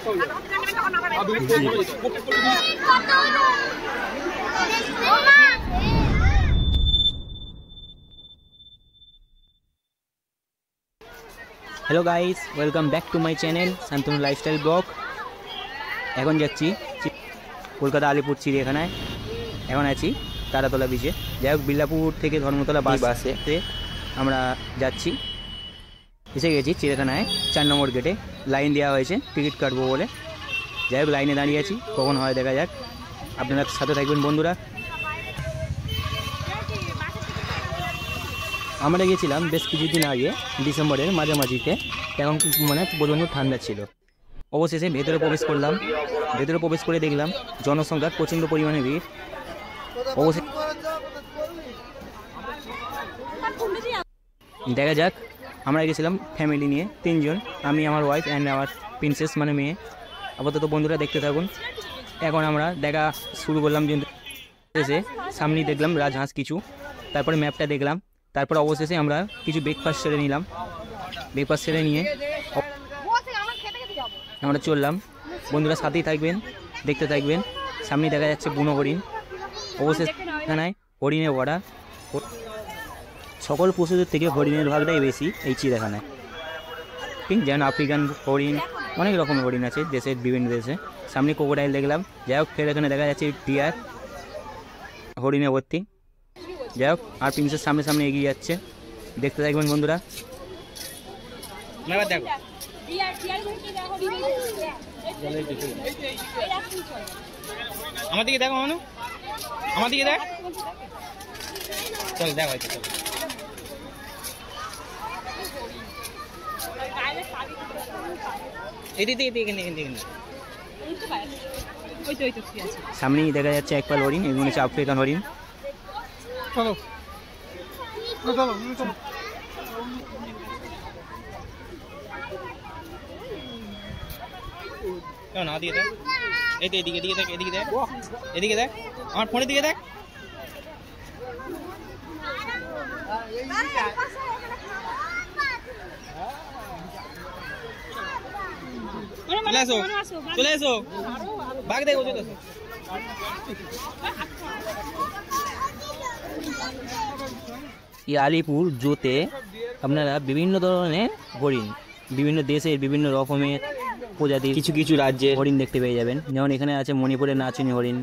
Hello guys, welcome back to my channel Shantanu lifestyle blog. এখন যাচ্ছি কলকাতা আলিপুর চিড়িয়াখানায়। এখন আছি তারাতলা বিচে। যাই হোক, বিল্লাপুর থেকে ধর্মতলা বাসে আমরা যাচ্ছি। এসে গেছি চিড়িয়াখানায় 4 নম্বর গেটে। লাইন দেওয়া হয়েছে টিকিট কাটবো বলে। যাই হোক, লাইনে দাঁড়িয়ে আছি, কখন হয় দেখা যাক। আপনারা সাথে থাকবেন বন্ধুরা। আমরা গেছিলাম বেশ কিছুদিন আগে, ডিসেম্বরের মাঝামাঝিতে। এখন মানে প্রচণ্ড ঠান্ডা ছিল। অবশেষে ভেতরে প্রবেশ করলাম। ভেতরে প্রবেশ করে দেখলাম জনসংখ্যার প্রচণ্ড পরিমাণে ভিড়। অবশেষে দেখা যাক। আমরা গেছিলাম ফ্যামিলি নিয়ে 3 জন, আমি, আমার ওয়াইফ অ্যান্ড আমার প্রিন্সেস মানে মেয়ে। আপাতত বন্ধুরা দেখতে থাকুন। এখন আমরা দেখা শুরু করলাম। এসে সামনেই দেখলাম রাজহাঁস কিছু, তারপরে ম্যাপটা দেখলাম, তারপর অবশেষে আমরা কিছু ব্রেকফাস্ট সেরে নিলাম। ব্রেকফাস্ট সেরে নিয়ে আমরা চললাম। বন্ধুরা সাথেই থাকবেন, দেখতে থাকবেন। সামনে দেখা যাচ্ছে বুনো হরিণ। অবশেষে এখানায় হরিণে ভরা। সকল পশুদের থেকে হরিণের ভাগটাই বেশি এই চিড়িয়াখানায়। ঠিক যেমন আফ্রিকান হরিণ, অনেক রকমের হরিণ আছে দেশের বিভিন্ন দেশে। সামনে ক্রোকোডাইল দেখলাম। যাই হোক, ফের এখানে দেখা যাচ্ছে টিয়ার, হরিণে ভর্তি। যাই হোক, আর প্রিন্সেস সামনে সামনে এগিয়ে যাচ্ছে, দেখতে থাকবেন বন্ধুরা। দেখো আমার দিকে, দেখো মানু, আমার দিকে দেখ। চল দেখ, হয়তো চল। সামনেই দেখা যাচ্ছে একপাল হরিণ, এগুলো হচ্ছে আফ্রিকান হরিণ। চলো চলো না, দিয়ে দেখ। এই তো এদিকে দেখ, এদিকে দেখ, এদিকে দেখ, আমার ফোনের দিকে দেখ। চলে এসো, চলে এসো, বাঘ দেখো, চলে এসো। এই আলিপুর জুতে আপনারা বিভিন্ন ধরনের হরিণ, বিভিন্ন দেশের বিভিন্ন রকমের প্রজাতির কিছু কিছু রাজ্যের হরিণ দেখতে পেয়ে যাবেন। যেমন এখানে আছে মণিপুরের নাচুনি হরিণ,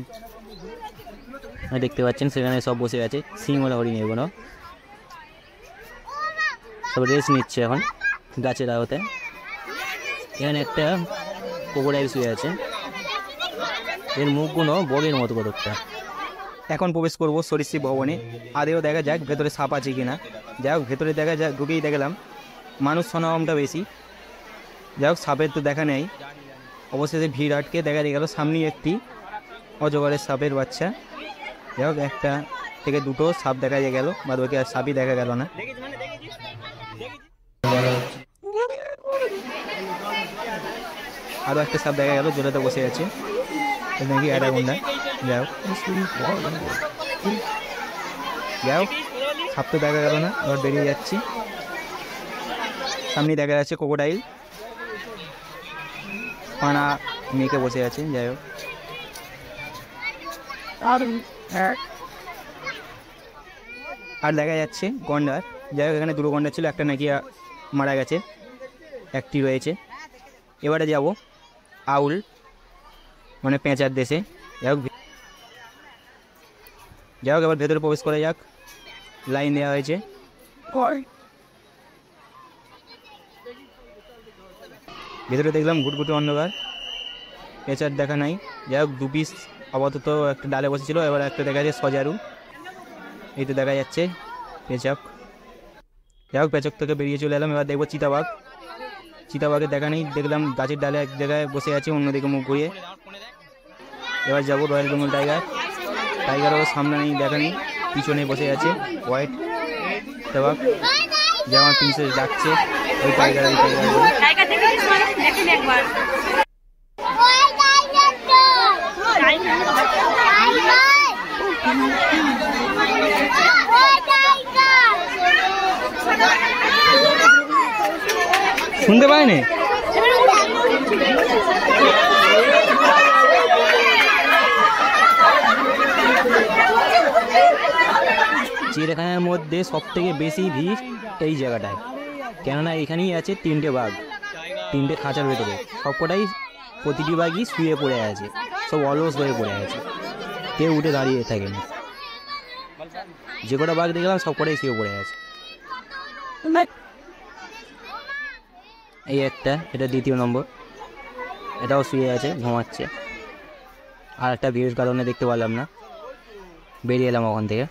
দেখতে পাচ্ছেন সেখানে সব বসে আছে। সিংওয়ালা হরিণ এগুলো সব রেস্ট নিচ্ছে এখন গাছের আওতে। এখানে একটা ক্রোকোডাইল শুয়ে আছে, এর মুখগুলো বগের মতো কতটা। এখন প্রবেশ করবো সরীসৃপ ভবনে। আদেও দেখা যাক ভেতরে সাপ আছে কিনা। যাই হোক, ভেতরে দেখা যাক, ঢুকেই দেখলাম মানুষ সমাগমটা বেশি। যাই হোক, সাপের তো দেখা নেই। অবশেষে ভিড় আটকে দেখা গেল সামনেই একটি অজগরের সাপের বাচ্চা। যাই হোক, একটা থেকে দুটো সাপ দেখা গেল, বাদ বাকি আর সাপই দেখা গেল না। আরও একটা সাপ দেখা গেল, জোড়াতে বসে আছে নাকি অ্যাডাগোন্ডা। যাই হোক, সাপ তো দেখা গেল না, এবার বেরিয়ে যাচ্ছি। সামনে দেখা যাচ্ছে ক্রোকোডাইল, পানা মেয়েকে বসে আছে। যাই হোক, আর দেখা যাচ্ছে গন্ডার। যাই হোক, এখানে 2 গন্ডার ছিল, একটা নাকি মারা গেছে, একটি রয়েছে। এবারে যাব আউল মানে পেঁচার দেশে। যাই হোক, এবার ভেতরে প্রবেশ করে যাক। লাইন দেওয়া হয়েছে। ভেতরে দেখলাম ঘুটঘুটে অন্ধকার, পেঁচার দেখা নাই। যাই হোক, 2 পিস আপাতত একটা ডালে বসেছিল। এবার একটা দেখা যাচ্ছে সজারু, এই তো দেখা যাচ্ছে পেঁচক। যাই হোক, পেঁচক থেকে বেরিয়ে চলে এলাম। এবার দেখবো চিতাবাঘ। চিতাবাঘের দেখা নেই, দেখলাম গাছের ডালে এক জায়গায় বসে আছে, অন্যদিকে মুখ ঘুরিয়ে। এবার যাবো রয়্যাল বেঙ্গল টাইগার। টাইগারও সামনে নেই, দেখা নেই, পিছনে বসে আছে হোয়াইট চিতাবাঘ। যে আমার প্রিন্সেস ডাকছে, ওই টাইগার, ওই টাইগার দেখুন একবার। শুনতে পাইনি। চিড়িয়াখানার মধ্যে সবথেকে বেশি ভিড় এই জায়গাটায়, কেননা এখানেই আছে 3টে বাঘ, 3টে খাঁচার ভেতরে। সবকটাই প্রতিটি বাঘই শুয়ে পড়ে আছে, সব অলস হয়ে পড়ে আছে, কেউ উঠে দাঁড়িয়ে থাকেনি। যে কটা বাঘ দেখলাম সবকটাই শুয়ে পড়ে আছে। এই একটা, এটা 2য় নম্বর, এটাও শুয়ে আছে, ঘুমাচ্ছে। আর একটা ভিড়ের কারণে দেখতে পারলাম না, বেরিয়ে এলাম ওখান থেকে।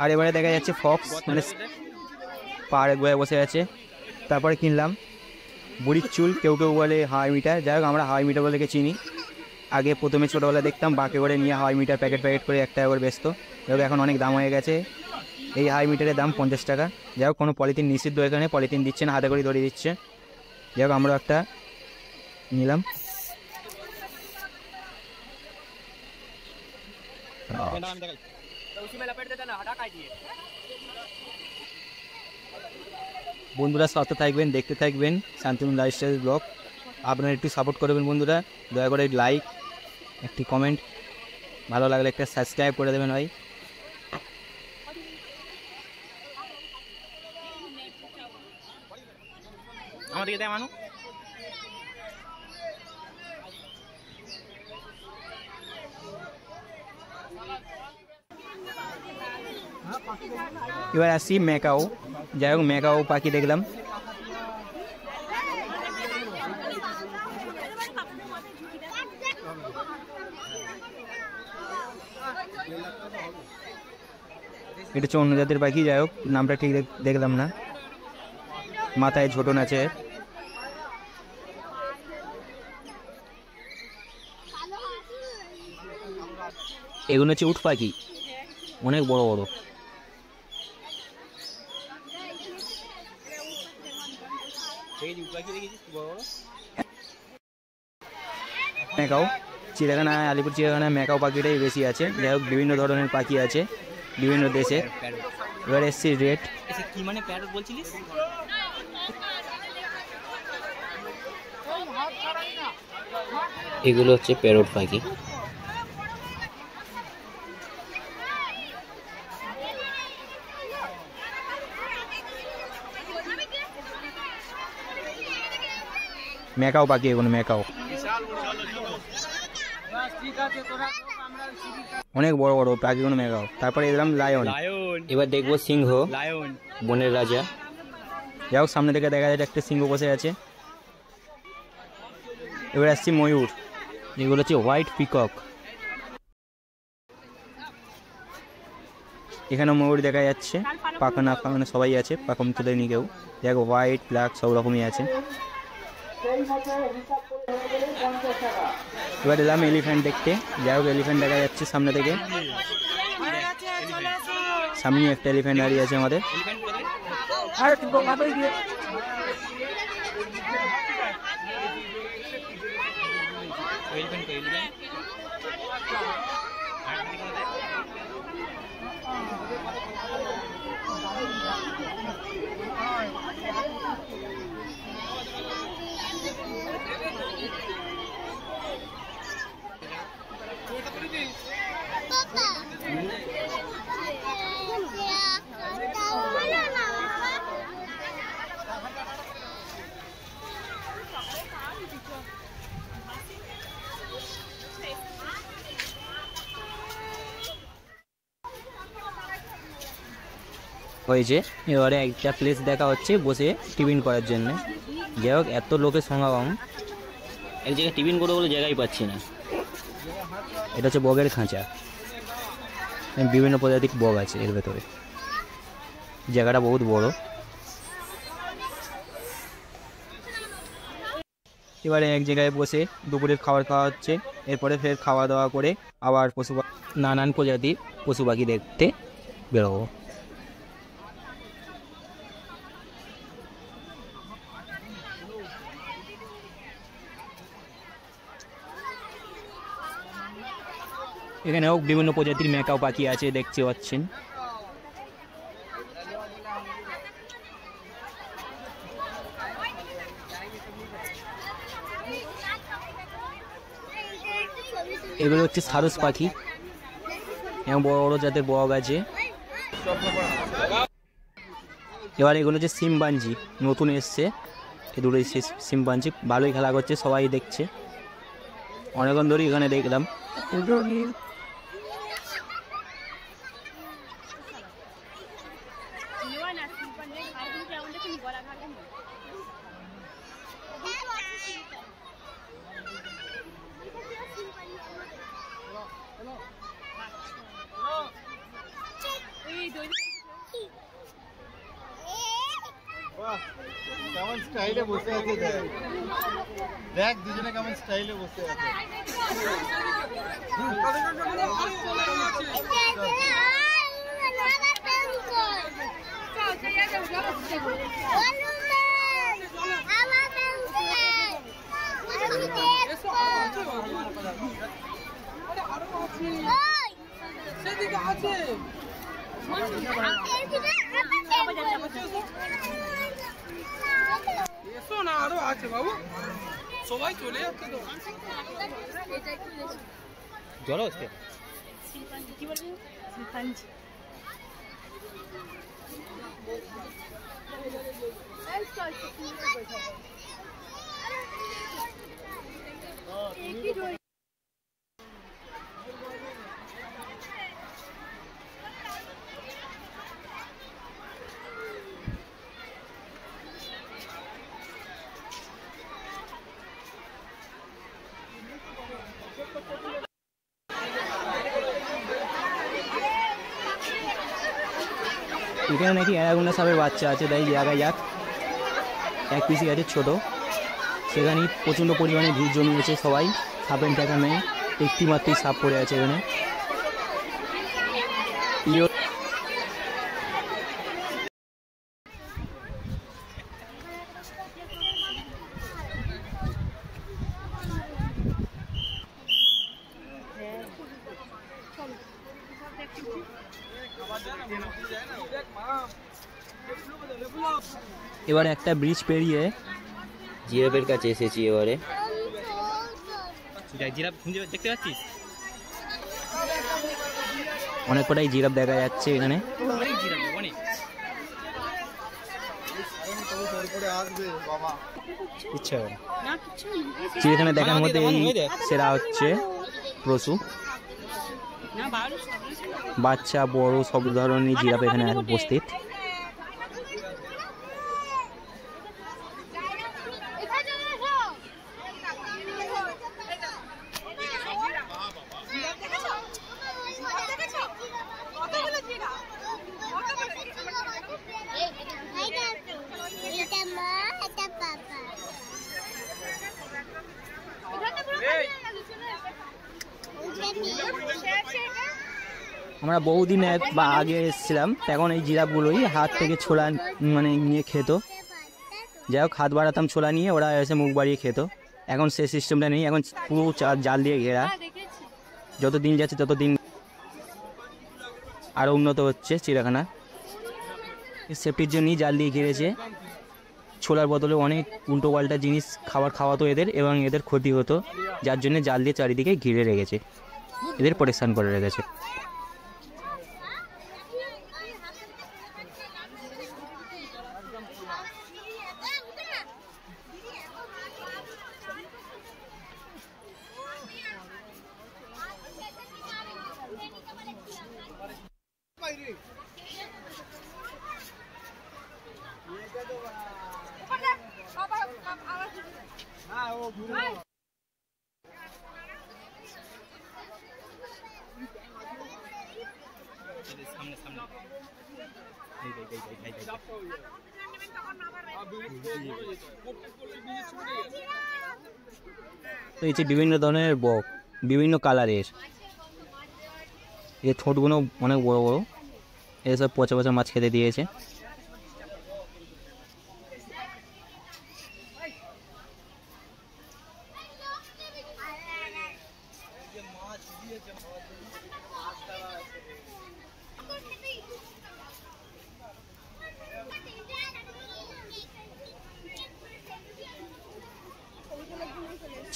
আর এবারে দেখা যাচ্ছে ফক্স, মানে পাহাড়ে গোয়ায় বসে আছে। তারপরে কিনলাম বুড়ির চুল, কেউ কেউ বলে হাওয়াই মিঠাই, যাই হোক আমরা হাওয়াই মিঠাই বলে চিনি। আগে প্রথমে ছোটোবেলা দেখতাম বাঁকে করে নিয়ে হাওয়াই মিঠাই প্যাকেট করে 1 টাকা করে ব্যস্ত, যাই এখন অনেক দাম হয়ে গেছে। এই হাওয়াই মিঠাইয়ের দাম 50 টাকা। যাই হোক কোনো পলিথিন নিষিদ্ধ, এখানে পলিথিন দিচ্ছে না, হাতে করে ধরিয়ে দিচ্ছে। যাই হোক আমরা একটা নিলাম। বন্ধুরা সাথে থাকবেন, দেখতে থাকবেন শান্তিমন লাইফস্টাইল ব্লগ। আপনারা একটু সাপোর্ট করবেন বন্ধুরা, দয়া করে লাইক, একটি কমেন্ট, ভালো লাগলে একটা সাবস্ক্রাইব করে দেবেন ভাই। আমাদেরকে দেয় মানুষ। এবার আসি ম্যাকাও। যাই হোক ম্যাকাও পাখি দেখলাম। এটা হচ্ছে অন্য জাতের পাখি, যাই হোক নামটা ঠিক দেখলাম না। মাথায় ঝোটন আছে। এগুলো হচ্ছে উট পাখি, অনেক বড় বড়। ম্যাকাও চিড়িয়াখানায়, আলিপুর চিড়িয়াখানায় ম্যাকাও পাখিটাই বেশি আছে। যাই হোক বিভিন্ন ধরনের পাখি আছে বিভিন্ন দেশে। এবার এসছি রেট। কি মানে প্যারট বলছিলিস? এগুলো হচ্ছে প্যারট পাখি। ম্যাকাও পাখি, এগুলো ম্যাকাও, অনেক বড় বড় পাখিগুলো ম্যাকাও। তারপরে এলাম লায়ন। এবার দেখবো সিংহ, লায়ন বনের রাজা। যাই হোক সামনে থেকে দেখা যাচ্ছে একটা সিংহ বসে আছে। এবার আসছি ময়ূর, এগুলো হচ্ছে হোয়াইট পিকক। এখানে ময়ূর দেখা যাচ্ছে, পাখানা ফাখানা সবাই আছে, পাখম তুলে নি কেউ। দেখো হোয়াইট ব্ল্যাক সব রকমই আছে। এবার এলাম এলিফ্যান্ট দেখতে। যাই হোক এলিফ্যান্ট দেখা যাচ্ছে সামনে থেকে, সামনে একটা এলিফ্যান্ট দাঁড়িয়ে আছে আমাদের। হয়েছে এবারে একটা প্লেস দেখা হচ্ছে বসে টিফিন করার জন্য। যাই হোক এত লোকের সমাগম, এক জায়গায় টিফিন করবো বলে জায়গায় পাচ্ছি না। এটা হচ্ছে বগের খাঁচা, বিভিন্ন প্রজাতির বগ আছে এর ভেতরে। জায়গাটা বহুত বড়। এবারে এক জায়গায় বসে দুপুরের খাবার খাওয়া হচ্ছে। এরপরে ফের খাওয়া দাওয়া করে আবার নানান প্রজাতির পশু পাখি দেখতে বেরোবো। এখানেও বিভিন্ন প্রজাতির ম্যাকাও পাখি আছে, দেখতে পাচ্ছেন। এগুলো হচ্ছে সারস পাখি, এবং বড় বড় জাতের বক আছে। এবার এগুলো হচ্ছে শিম্পাঞ্জি, নতুন এসছে এ দুটো শিম্পাঞ্জি, ভালোই খেলা করছে, সবাই দেখছে। অনেকক্ষণ ধরেই এখানে দেখলাম। কেমন স্টাইলে বসে আছে দেখ, দুজনে কেমন স্টাইলে বসে আছে। আরো আছে বাবু, সবাই চলে যাচ্ছে তো। জল হচ্ছে কি বলবি? শিম্পাঞ্জি। এখানে নাকি অ্যানাকোন্ডা সাপের বাচ্চা আছে, তাই জায়গায় যাক। এক পিসি আছে ছোট, সেখানে প্রচণ্ড পরিমাণে ভিড় জমিয়েছে সবাই। সাপের দেখা নেই, একটি মাত্রই সাপ পড়ে আছে এখানে। এবার একটা ব্রিজ পেরিয়ে জিরাফের কাছে এসেছি। এবারে জিরাফ দেখতে পাচ্ছিস, অনেক কটাই জিরাফ দেখা যাচ্ছে এখানে। চিড়িয়াখানা দেখার মধ্যে এই সেরা হচ্ছে পশু, বাচ্চা বড় সব ধরনের জিরাফ এখানে উপস্থিত। আমরা বহুদিন আগে এসেছিলাম, এখন এই জিরাফগুলোই হাত থেকে ছোলা মানে নিয়ে খেত। যাই হোক, হাত বাড়াতাম ছোলা নিয়ে, ওরা এসে মুখ বাড়িয়ে খেত। এখন সেই সিস্টেমটা নেই, এখন পুরো জাল দিয়ে ঘেরা। যত দিন যাচ্ছে তত দিন আরও উন্নত হচ্ছে চিড়িয়াখানা। সেফটির জন্যই জাল দিয়ে ঘিরেছে। ছোলার বদলে অনেক উল্টো পাল্টা জিনিস খাবার খাওয়াতো এদের, এবং এদের ক্ষতি হতো, যার জন্য জাল দিয়ে চারিদিকে ঘিরে রেখেছে, এদের পরিষ্কার করে রেখেছে। তো এই যে বিভিন্ন ধরনের বক, বিভিন্ন কালারের, এর ঠোঁটগুলো অনেক বড় বড়, এসব পচা পচা মাছ খেতে দিয়েছে।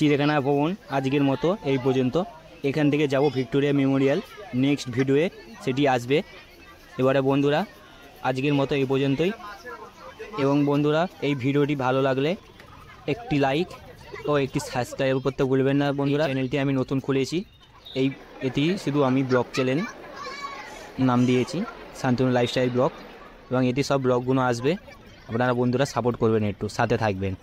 চিড়িয়াখানা ভ্রমণ আজকের মতো এই পর্যন্ত। এখান থেকে যাব ভিক্টোরিয়া মেমোরিয়াল, নেক্সট ভিডিওয়ে সেটি আসবে। এবারে বন্ধুরা আজকের মতো এই পর্যন্তই, এবং বন্ধুরা এই ভিডিওটি ভালো লাগলে একটি লাইক ও একটি সাবস্ক্রাইব করতে ভুলবেন না বন্ধুরা। চ্যানেলটি আমি নতুন খুলেছি, এটি শুধু আমি ব্লগ চ্যানেল নাম দিয়েছি শান্তনু লাইফস্টাইল ব্লগ, এবং এটি সব ব্লগগুলো আসবে। আপনারা বন্ধুরা সাপোর্ট করবেন, একটু সাথে থাকবেন।